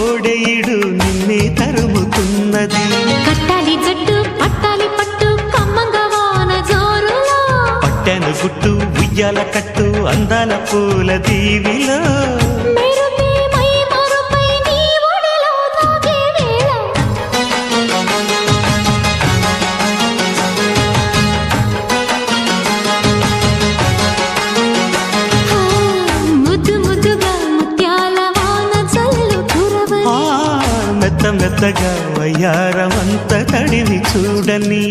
కోడెయిడు నిన్నే తరుముతున్నది. కట్టాలి జట్టు పట్టాలి పట్టు కమ్మంగా వాన జోరులో, పట్టెను గుట్టు ఉయ్యాల కట్టు అందాల పూల దీవిలో. మెరుపే మై మరుపై నీ ఒడిలో తాగే వేళ, ముద్దు ముద్దుగా ముత్యాల వాన జల్లు కురవని, మెత్త మెత్తగా వయ్యారమంత తడిని చూడని.